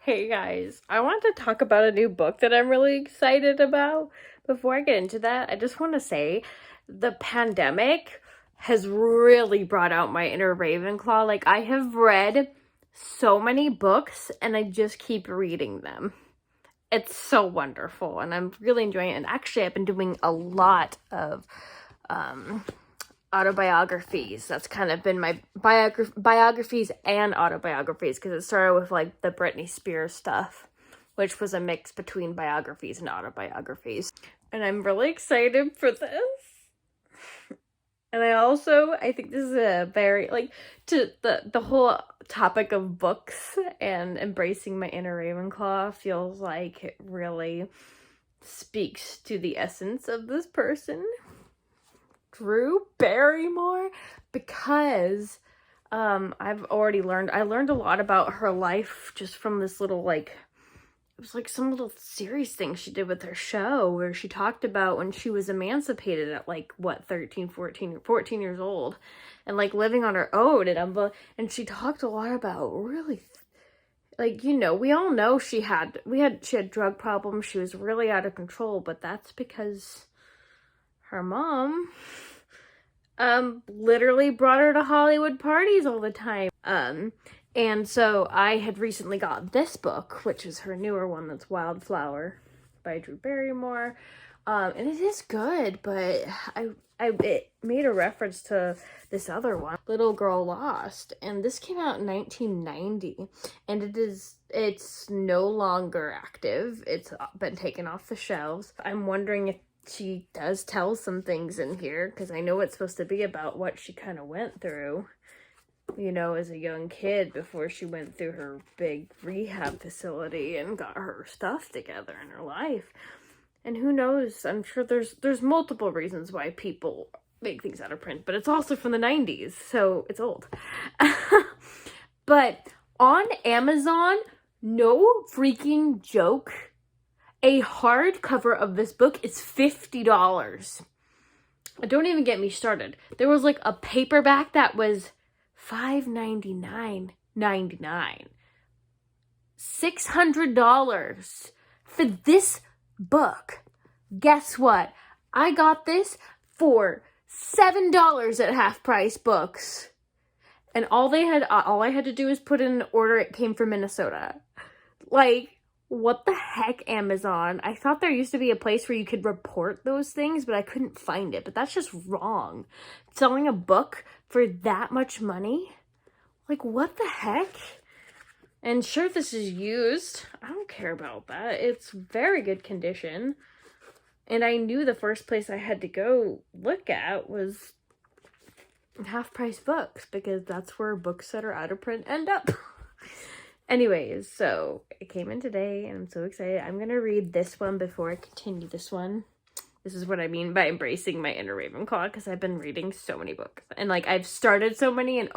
Hey guys, I want to talk about a new book that I'm really excited about. Before I get into that, I just want to say the pandemic has really brought out my inner Ravenclaw. Like, I have read so many books and I just keep reading them. It's so wonderful and I'm really enjoying it. And actually, I've been doing a lot of um, autobiographies. That's kind of been my biographies and autobiographies, because it started with like the Britney Spears stuff, which was a mix between biographies and autobiographies. And I'm really excited for this. And I think this is a very, like, to the whole topic of books and embracing my inner Ravenclaw feels like it really speaks to the essence of this person, Drew Barrymore, because I learned a lot about her life just from this little, like, it was like some little series thing she did with her show where she talked about when she was emancipated at like 13, 14 years old and like living on her own, and she talked a lot about really, like, we all know she had drug problems. She was really out of control, but that's because her mom literally brought her to Hollywood parties all the time. And so I had recently got this book, which is her newer one, that's Wildflower by Drew Barrymore. And it is good, but it made a reference to this other one, Little Girl Lost, and this came out in 1990, and it's no longer active. It's been taken off the shelves. I'm wondering if she does tell some things in here, because I know it's supposed to be about what she kind of went through, as a young kid before she went through her big rehab facility and got her stuff together in her life. And who knows, I'm sure there's multiple reasons why people make things out of print, but it's also from the 90s, so it's old. But on Amazon, no freaking joke, a hardcover of this book is $50. Don't even get me started. There was like a paperback that was $599.99. $600 for this book. Guess what? I got this for $7 at Half Price Books. And all I had to do is put in an order. It came from Minnesota. Like, what the heck, Amazon? I thought there used to be a place where you could report those things, but I couldn't find it. But that's just wrong. Selling a book for that much money? Like, what the heck? And sure, this is used. I don't care about that. It's very good condition. And I knew the first place I had to go look at was Half Price Books, because that's where books that are out of print end up. Anyways, so it came in today and I'm so excited. I'm going to read this one before I continue this one. This is what I mean by embracing my inner Ravenclaw, because I've been reading so many books. And, like, I've started so many and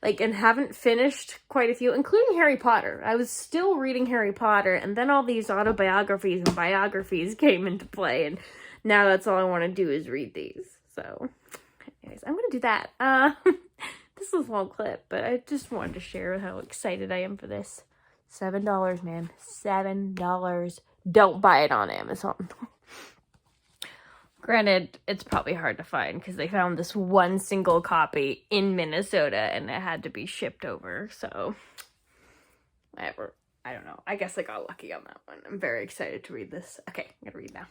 and haven't finished quite a few, including Harry Potter. I was still reading Harry Potter, and then all these autobiographies and biographies came into play, and now that's all I want to do is read these. So, anyways, I'm going to do that. This is a long clip, but I just wanted to share how excited I am for this. $7, man. $7. Don't buy it on Amazon. Granted, it's probably hard to find because they found this one single copy in Minnesota and it had to be shipped over. So, whatever. I don't know. I guess I got lucky on that one. I'm very excited to read this. Okay, I'm going to read now.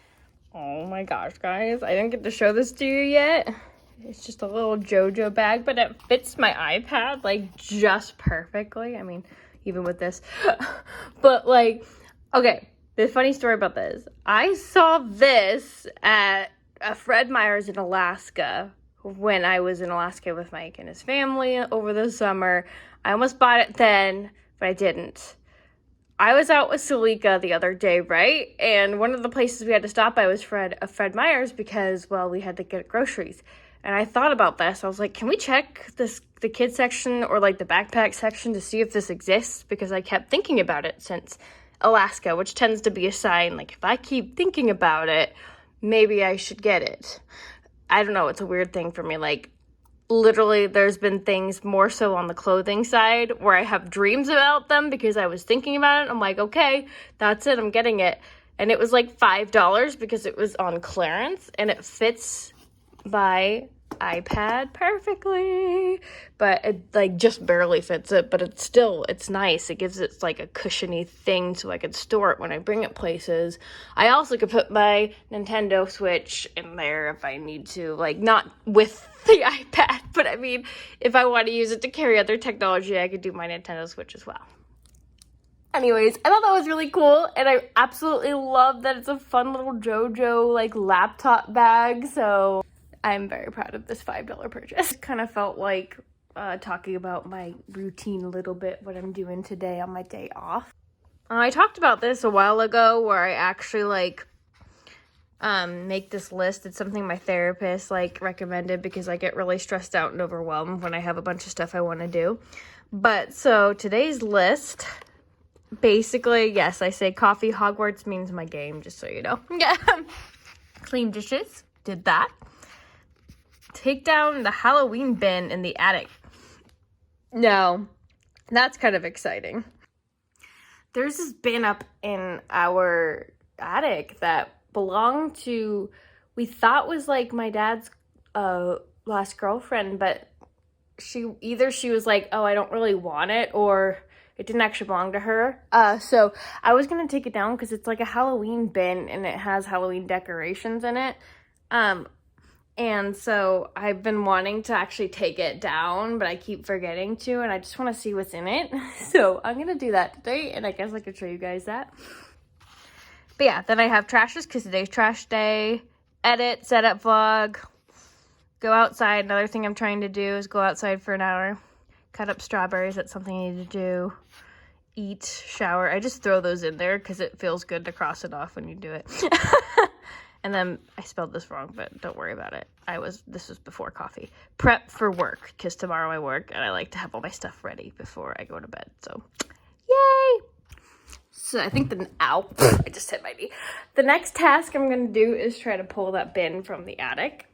Oh my gosh, guys. I didn't get to show this to you yet. It's just a little JoJo bag, but it fits my iPad, like, just perfectly. I mean, even with this. But, like, okay, the funny story about this. I saw this at a Fred Meyer's in Alaska when I was in Alaska with Mike and his family over the summer. I almost bought it then, but I didn't. I was out with Solika the other day, right? And one of the places we had to stop by was Fred Meyer's because, well, we had to get groceries. And I thought about this. I was like, can we check the kids section or like the backpack section to see if this exists? Because I kept thinking about it since Alaska, which tends to be a sign. Like, if I keep thinking about it, maybe I should get it. I don't know. It's a weird thing for me. Like, literally there's been things more so on the clothing side where I have dreams about them because I was thinking about it. I'm like, okay, that's it, I'm getting it. And it was like $5 because it was on clearance, and it fits my iPad perfectly, but it like just barely fits it, but it's nice. It gives it like a cushiony thing so I could store it when I bring it places. I also could put my Nintendo Switch in there if I need to, like not with the iPad, but I mean if I want to use it to carry other technology, I could do my Nintendo Switch as well. Anyways, I thought that was really cool, and I absolutely love that it's a fun little JoJo like laptop bag, so I'm very proud of this $5 purchase. Kind of felt like talking about my routine a little bit, what I'm doing today on my day off. I talked about this a while ago where I actually like make this list. It's something my therapist like recommended because I get really stressed out and overwhelmed when I have a bunch of stuff I want to do. But so today's list, basically, yes, I say coffee. Hogwarts means my game, just so you know. Clean dishes, did that. Take down the Halloween bin in the attic. No, that's kind of exciting. There's this bin up in our attic that belonged to, we thought was like my dad's last girlfriend, but she was like, oh, I don't really want it, or it didn't actually belong to her. So I was going to take it down because it's like a Halloween bin and it has Halloween decorations in it. And so I've been wanting to actually take it down, but I keep forgetting to, and I just want to see what's in it. So I'm going to do that today, and I guess I could show you guys that. But yeah, then I have trashes because today's trash day. Edit, set up vlog, go outside. Another thing I'm trying to do is go outside for an hour. Cut up strawberries, that's something I need to do. Eat, shower. I just throw those in there because it feels good to cross it off when you do it. And then I spelled this wrong, but don't worry about it. This was before coffee. Prep for work, because tomorrow I work, and I like to have all my stuff ready before I go to bed. So, yay! So I think I just hit my knee. The next task I'm going to do is try to pull that bin from the attic.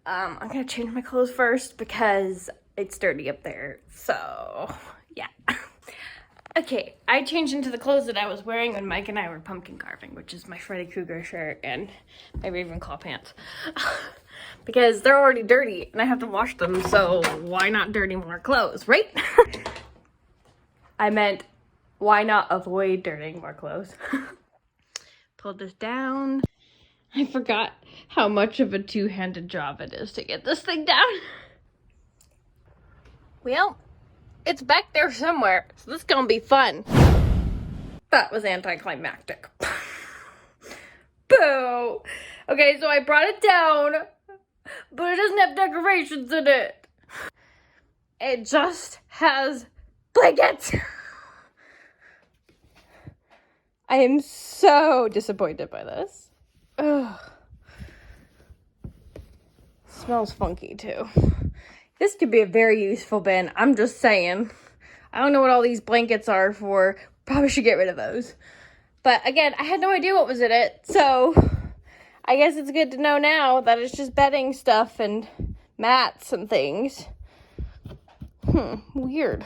I'm going to change my clothes first because it's dirty up there. So, yeah. Okay, I changed into the clothes that I was wearing when Mike and I were pumpkin carving, which is my Freddy Krueger shirt and my Ravenclaw pants. Because they're already dirty and I have to wash them, so why not dirty more clothes, right? I meant, why not avoid dirtying more clothes? Pull this down. I forgot how much of a two-handed job it is to get this thing down. Well, it's back there somewhere, so this is gonna be fun. That was anticlimactic. Boo! Okay, so I brought it down, but it doesn't have decorations in it. It just has blankets. I am so disappointed by this. Ugh. Smells funky too. This could be a very useful bin. I'm just saying. I don't know what all these blankets are for. Probably should get rid of those. But again, I had no idea what was in it. So I guess it's good to know now that it's just bedding stuff and mats and things. Weird.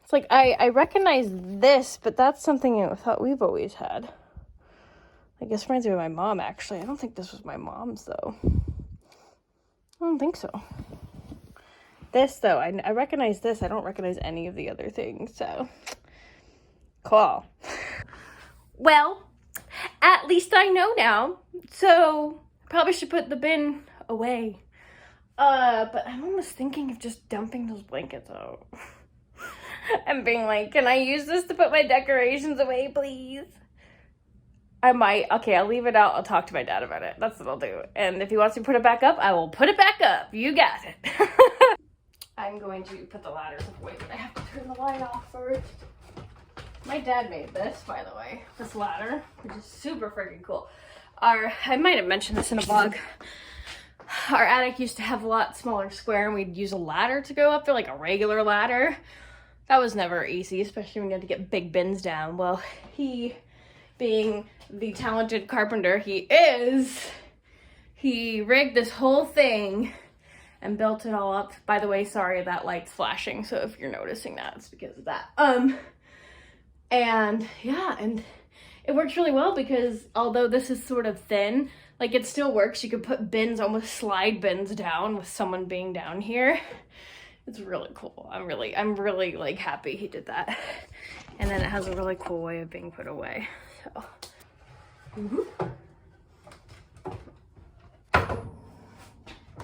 It's like I recognize this, but that's something I thought we've always had. I guess reminds me of my mom, actually. I don't think this was my mom's, though. I don't think so. This, though, I recognize this. I don't recognize any of the other things, so. Cool. Well, at least I know now. So, probably should put the bin away. But I'm almost thinking of just dumping those blankets out. And being like, can I use this to put my decorations away, please? I might. Okay, I'll leave it out. I'll talk to my dad about it. That's what I'll do. And if he wants me to put it back up, I will put it back up. You got it. I'm going to put the ladders away, but I have to turn the light off first. My dad made this, by the way. This ladder, which is super freaking cool. I might have mentioned this in a vlog. Our attic used to have a lot smaller square, and we'd use a ladder to go up there, like a regular ladder. That was never easy, especially when you had to get big bins down. Well, he, being the talented carpenter he is, he rigged this whole thing and built it all up. By the way, sorry that light's flashing, so if you're noticing that, it's because of that. And yeah, and it works really well because although this is sort of thin, like it still works. You could put bins, almost slide bins down with someone being down here. It's really cool. I'm really like happy he did that. And then it has a really cool way of being put away. So.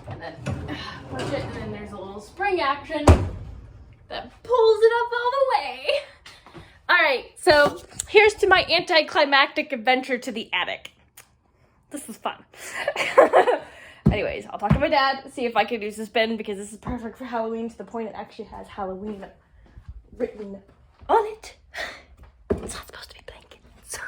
And then push it, and then there's a little spring action that pulls it up all the way. All right, so here's to my anticlimactic adventure to the attic. This is fun. Anyways, I'll talk to my dad, see if I can use this bin because this is perfect for Halloween to the point it actually has Halloween written on it. It's not supposed to be blankets.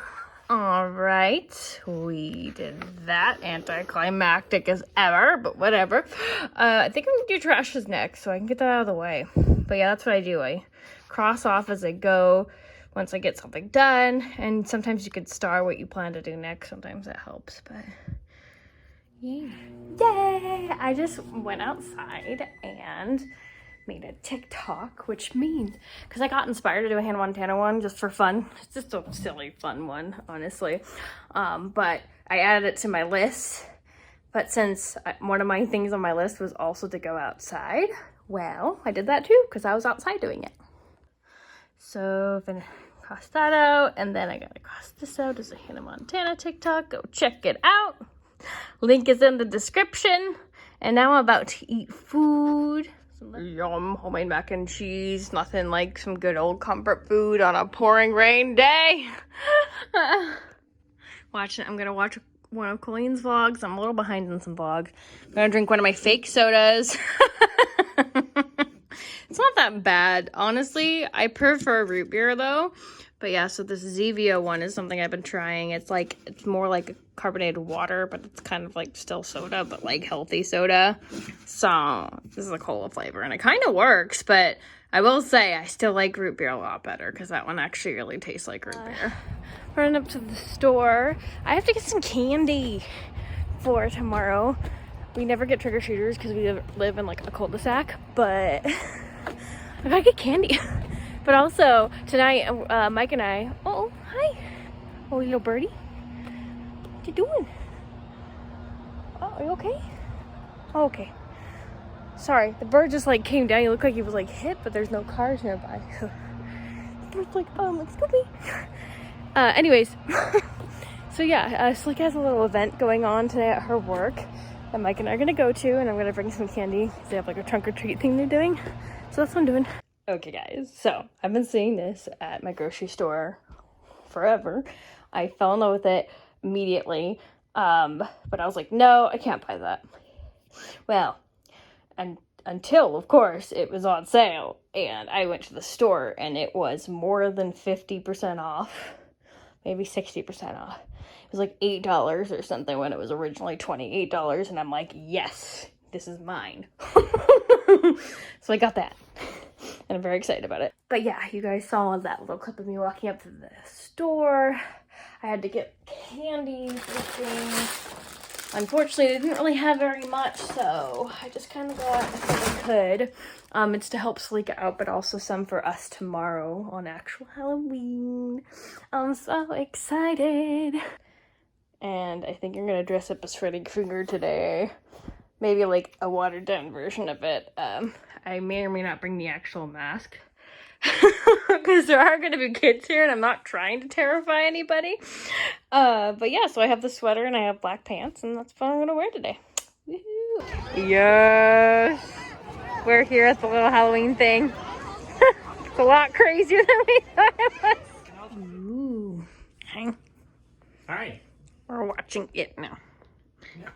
All right, we did that. Anticlimactic as ever, but whatever. I think I'm gonna do trashes next so I can get that out of the way. But yeah, that's what I do. I cross off as I go once I get something done, and sometimes you could star what you plan to do next. Sometimes that helps, but yeah. Yay! I just went outside and made a TikTok, which means, because I got inspired to do a Hannah Montana one just for fun. It's just a silly fun one, honestly. But I added it to my list. But since one of my things on my list was also to go outside, well, I did that too, because I was outside doing it. So I'm gonna cross that out, and then I gotta cross this out as a Hannah Montana TikTok. Go check it out. Link is in the description. And now I'm about to eat food. Yum, homemade mac and cheese. Nothing like some good old comfort food on a pouring rain day. I'm gonna watch one of Colleen's vlogs. I'm a little behind on some vlogs. I'm gonna drink one of my fake sodas. It's not that bad, honestly. I prefer root beer though. But yeah, so this Zevia one is something I've been trying. It's more like a carbonated water, but it's kind of like still soda, but like healthy soda. So this is a cola flavor, and it kind of works, but I will say I still like root beer a lot better because that one actually really tastes like root beer. Running up to the store. I have to get some candy for tomorrow. We never get trick-or-treaters because we live in like a cul-de-sac, but I gotta get candy. But also, tonight, Mike and I... Oh, hi. Oh, little birdie. What you doing? Oh, are you okay? Oh, okay. Sorry, the bird just, like, came down. He looked like he was, like, hit, but there's no cars nearby. So, the bird's like, excuse me. Anyways. So, yeah, Solika has a little event going on today at her work that Mike and I are going to go to, and I'm going to bring some candy because they have, like, a trunk-or-treat thing they're doing. So that's what I'm doing. Okay guys, so I've been seeing this at my grocery store forever. I fell in love with it immediately, but I was like, no, I can't buy that. Well, and until, of course, it was on sale, and I went to the store, and it was more than 50% off, maybe 60% off. It was like $8 or something when it was originally $28, and I'm like, yes, this is mine. So I got that. And I'm very excited about it. But yeah, you guys saw that little clip of me walking up to the store. I had to get candy for things. Unfortunately, they didn't really have very much, so I just kind of got what I could. It's to help Solika out, but also some for us tomorrow on actual Halloween. I'm so excited. And I think I'm going to dress up as Freddy Krueger today. Maybe like a watered down version of it. I may or may not bring the actual mask. Because there are going to be kids here and I'm not trying to terrify anybody. But yeah, so I have the sweater and I have black pants and that's what I'm going to wear today. Woohoo. Yes. We're here at the little Halloween thing. It's a lot crazier than we thought it was. Ooh. Hi. Hi. We're watching it now.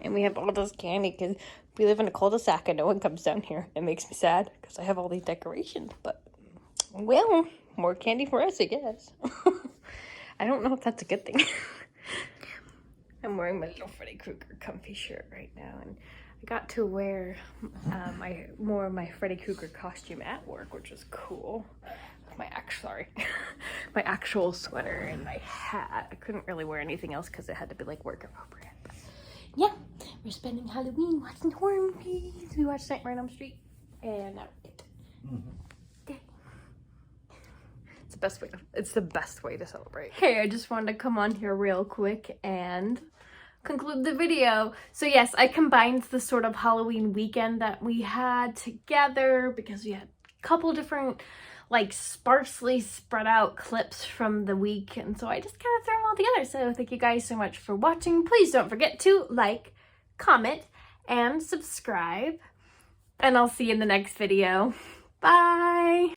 And we have all this candy because we live in a cul-de-sac and no one comes down here. It makes me sad because I have all these decorations, but well, more candy for us, I guess. I don't know if that's a good thing. I'm wearing my little Freddy Krueger comfy shirt right now, and I got to wear more of my Freddy Krueger costume at work, which is cool. My actual sweater and my hat. I couldn't really wear anything else because it had to be like work appropriate. But yeah, we're spending Halloween watching horror movies. We watched Nightmare on Elm Street, and now okay. It's the best way to celebrate. Hey, I just wanted to come on here real quick and conclude the video. So yes, I combined the sort of Halloween weekend that we had together because we had a couple different like sparsely spread out clips from the week, and so I just kind of threw them all together. So thank you guys so much for watching. Please don't forget to like, comment, and subscribe, and I'll see you in the next video. Bye!